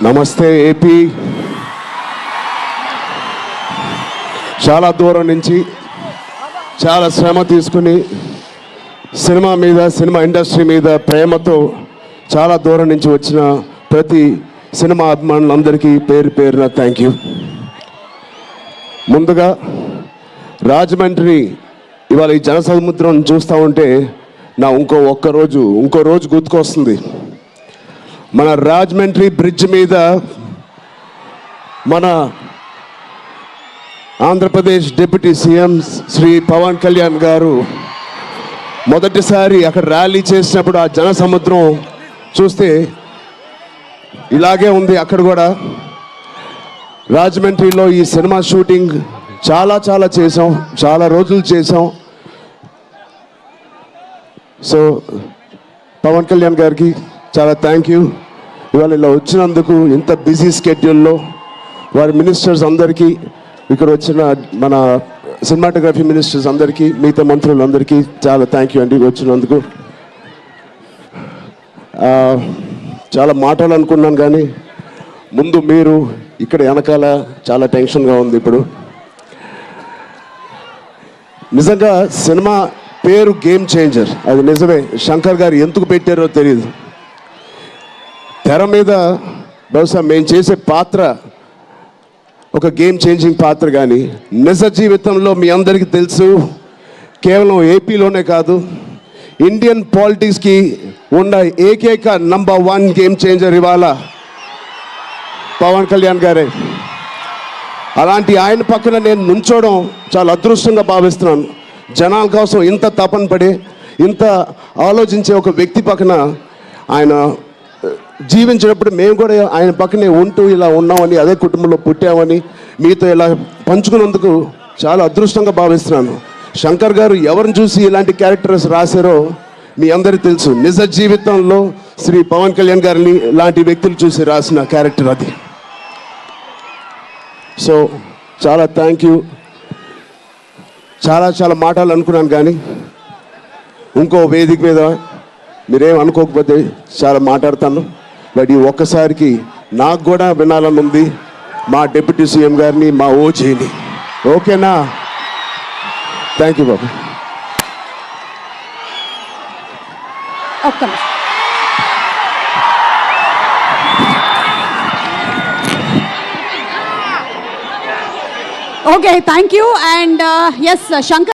నమస్తే ఏపీ. చాలా దూరం నుంచి చాలా శ్రమ తీసుకుని సినిమా ఇండస్ట్రీ మీద ప్రేమతో చాలా దూరం నుంచి వచ్చిన ప్రతి సినిమా అభిమానులందరికీ పేరు పేరున థ్యాంక్ యూ. ముందుగా రాజమండ్రి ఇవాళ ఈ జనసముద్రం చూస్తూ ఉంటే నా ఇంకో రోజు గుర్తుకొస్తుంది. మన రాజమండ్రి బ్రిడ్జ్ మీద మన ఆంధ్రప్రదేశ్ డిప్యూటీ సీఎం శ్రీ పవన్ కళ్యాణ్ గారు మొదటిసారి అక్కడ ర్యాలీ చేసినప్పుడు ఆ జనసముద్రం చూస్తే ఇలాగే ఉంది. అక్కడ కూడా రాజమండ్రిలో ఈ సినిమా షూటింగ్ చాలా చేసాం, చాలా రోజులు చేసాం. సో పవన్ కళ్యాణ్ గారికి చాలా థ్యాంక్ యూ. ఇవాళ ఇలా వచ్చినందుకు ఇంత బిజీ స్కెడ్యూల్లో వారి మినిస్టర్స్ అందరికీ, ఇక్కడ వచ్చిన మన సినిమాటోగ్రఫీ మినిస్టర్స్ అందరికీ, మిగతా మంత్రులందరికీ చాలా థ్యాంక్ యూ అండి వచ్చినందుకు. చాలా మాట్లాడాలనుకున్నాను కానీ ముందు మీరు ఇక్కడ వెనకాల చాలా టెన్షన్గా ఉంది. ఇప్పుడు నిజంగా సినిమా పేరు గేమ్ చేంజర్, అది నిజమే. శంకర్ గారు ఎందుకు పెట్టారో తెలియదు. తెర మీద బహుశా మేము చేసే పాత్ర ఒక గేమ్ చేంజింగ్ పాత్ర, కానీ నిజ జీవితంలో మీ అందరికీ తెలుసు, కేవలం ఏపీలోనే కాదు ఇండియన్ పాలిటిక్స్కి ఉన్న ఏకైక నంబర్ 1 గేమ్ చేంజర్ ఇవాళ పవన్ కళ్యాణ్ గారే. అలాంటి ఆయన పక్కన నేను నుంచోవడం చాలా అదృష్టంగా భావిస్తున్నాను. జనాల కోసం ఇంత తపన పడి ఇంత ఆలోచించే ఒక వ్యక్తి పక్కన ఆయన జీవించినప్పుడు మేము కూడా ఆయన పక్కనే ఉంటూ ఇలా ఉన్నామని, అదే కుటుంబంలో పుట్టామని మీతో ఇలా పంచుకున్నందుకు చాలా అదృష్టంగా భావిస్తున్నాను. శంకర్ గారు ఎవరిని చూసి ఇలాంటి క్యారెక్టర్స్ రాశారో మీ అందరికీ తెలుసు. నిజ జీవితంలో శ్రీ పవన్ కళ్యాణ్ గారిని లాంటి వ్యక్తులు చూసి రాసిన క్యారెక్టర్ అది. సో చాలా థ్యాంక్ యూ. చాలా మాట్లాడాలనుకున్నాను కానీ ఇంకో వేదిక మీద మీరేం అనుకోకపోతే చాలా మాట్లాడతాను. బట్ ఈ ఒక్కసారికి నాకు కూడా వినాలని ఉంది మా డిప్యూటీ సీఎం గారిని, మా ఓజీని. ఓకేనా? Thank you Babu. Okay, thank you. And yes, Shankar.